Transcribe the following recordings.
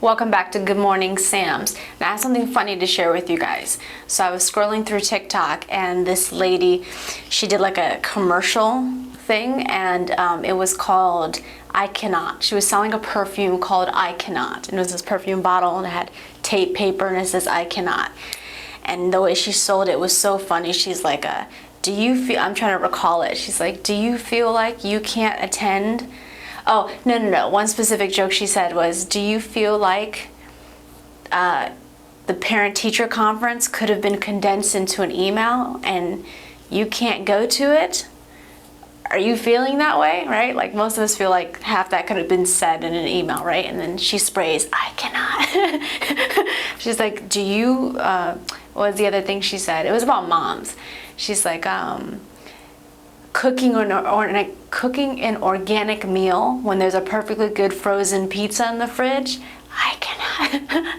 Welcome back to Good Morning SAHMs. Now I have something funny to share with you guys. So I was scrolling through TikTok and this lady, she did like a commercial thing and it was called I Cannot. She was selling a perfume called I Cannot. And it was this perfume bottle and it had tape paper and it says I Cannot. And the way she sold it was so funny. She's like, do you feel, I'm trying to recall it. She's like, do you feel like you can't attend? Oh, no. One specific joke she said was, do you feel like the parent-teacher conference could have been condensed into an email and you can't go to it? Are you feeling that way, right? Like most of us feel like half that could have been said in an email, right? And then she sprays, I cannot. She's like, do you, what was the other thing she said? It was about moms. She's like, cooking an organic meal when there's a perfectly good frozen pizza in the fridge, I cannot.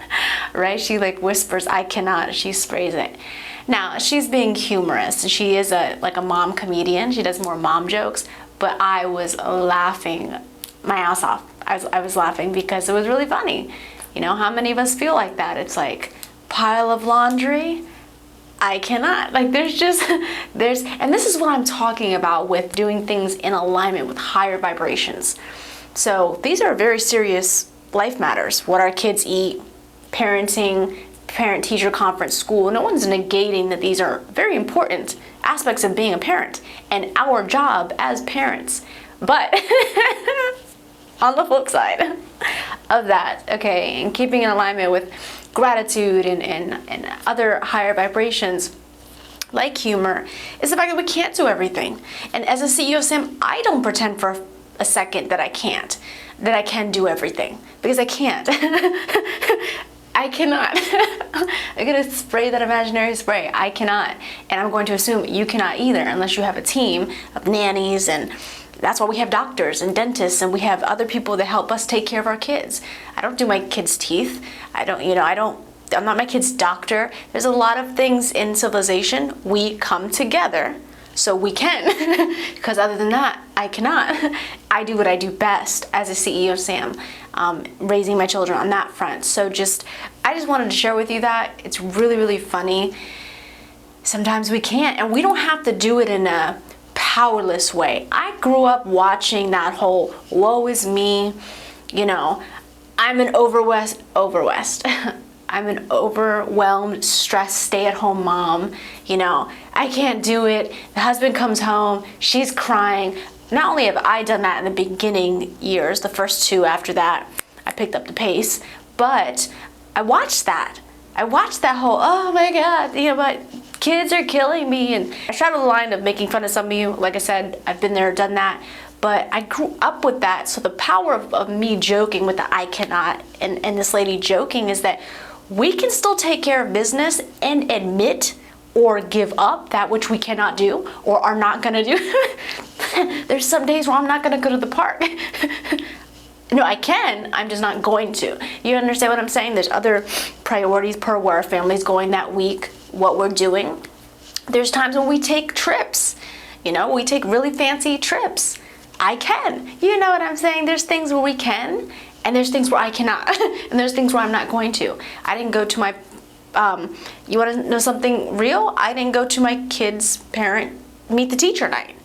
Right? She like whispers, I cannot. She sprays it. Now she's being humorous. She is a mom comedian. She does more mom jokes. But I was laughing my ass off. I was laughing because it was really funny. You know, how many of us feel like that? It's like pile of laundry. I cannot. Like and this is what I'm talking about with doing things in alignment with higher vibrations. So these are very serious life matters. What our kids eat, parenting, parent-teacher conference, school. No one's negating that these are very important aspects of being a parent and our job as parents. But on the flip side of that, okay, and keeping in alignment with gratitude and other higher vibrations like humor is the fact that we can't do everything. And as a CEO of SAHM, I don't pretend for a second that I can do everything, because I can't. I cannot. I'm gonna spray that imaginary spray. I cannot. And I'm going to assume you cannot either, unless you have a team of nannies, and that's why we have doctors and dentists, and we have other people that help us take care of our kids. I don't do my kids' teeth. I'm not my kid's doctor. There's a lot of things in civilization. We come together so we can, because other than that, I cannot. I do what I do best as a CEO of SAHM, raising my children on that front. So I just wanted to share with you that. It's really, really funny. Sometimes we can't, and we don't have to do it in a powerless way. I grew up watching that whole woe is me, I'm an I'm an overwhelmed, stressed, stay-at-home mom. I can't do it. The husband comes home, she's crying. Not only have I done that in the beginning years, the first two after that, I picked up the pace, but I watched that. I watched that whole, oh my God, my kids are killing me. And I straddle the line of making fun of some of you. Like I said, I've been there, done that. But I grew up with that. So the power of me joking with the I cannot and this lady joking is that we can still take care of business and admit or give up that which we cannot do or are not going to do. There's some days where I'm not going to go to the park. No, I can, I'm just not going to. You understand what I'm saying? There's other priorities per where our family's going that week, what we're doing. There's times when we take trips. We take really fancy trips. I can. You know what I'm saying? There's things where we can, and there's things where I cannot. And there's things where I'm not going to. I didn't go to my, you want to know something real? I didn't go to my kid's parent meet the teacher night.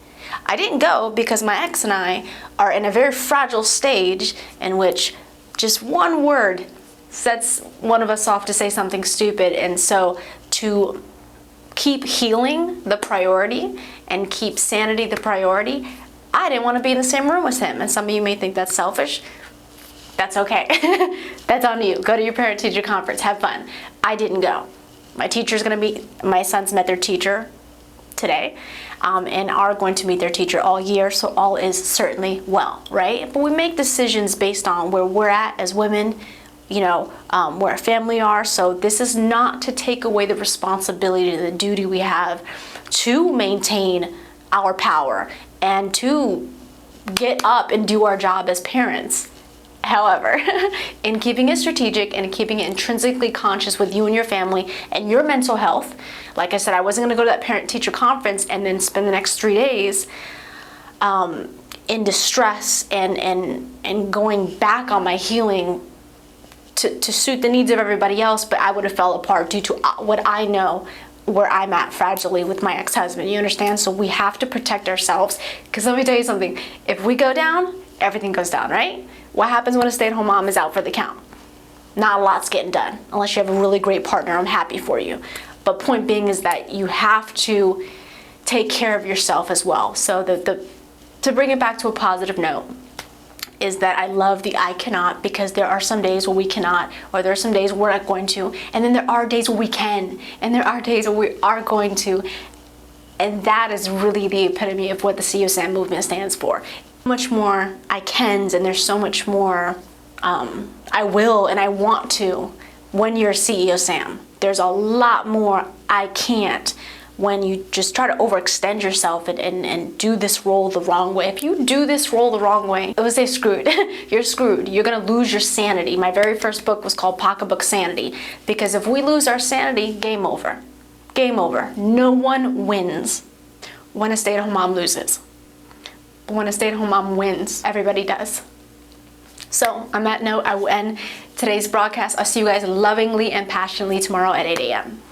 I didn't go because my ex and I are in a very fragile stage in which just one word sets one of us off to say something stupid. And so to keep healing the priority and keep sanity the priority, I didn't want to be in the same room with him. And some of you may think that's selfish. That's okay. That's on you. Go to your parent-teacher conference. Have fun. I didn't go. My sons met their teacher today and are going to meet their teacher all year, so all is certainly well, right? But we make decisions based on where we're at as women, where our family are. So this is not to take away the responsibility, the duty we have to maintain our power and to get up and do our job as parents. However, in keeping it strategic and keeping it intrinsically conscious with you and your family and your mental health, like I said, I wasn't going to go to that parent-teacher conference and then spend the next 3 days in distress and going back on my healing to suit the needs of everybody else, but I would have fell apart due to what I know where I'm at fragilely with my ex-husband. You understand? So we have to protect ourselves, because let me tell you something. If we go down, everything goes down, right? What happens when a stay-at-home mom is out for the count? Not a lot's getting done unless you have a really great partner. I'm happy for you. But point being is that you have to take care of yourself as well. So to bring it back to a positive note, is that I love the I cannot, because there are some days where we cannot, or there are some days we're not going to, and then there are days where we can, and there are days where we are going to, and that is really the epitome of what the CEO SAM movement stands for. Much more I cans, and there's so much more I will and I want to when you're CEO SAM. There's a lot more I can't when you just try to overextend yourself and do this role the wrong way. If you do this role the wrong way, I would say screwed. You're screwed. You're gonna lose your sanity. My very first book was called Pocketbook Sanity, because if we lose our sanity, game over. Game over. No one wins when a stay-at-home mom loses. But when a stay-at-home mom wins, everybody does. So on that note, I will end today's broadcast. I'll see you guys lovingly and passionately tomorrow at 8 a.m.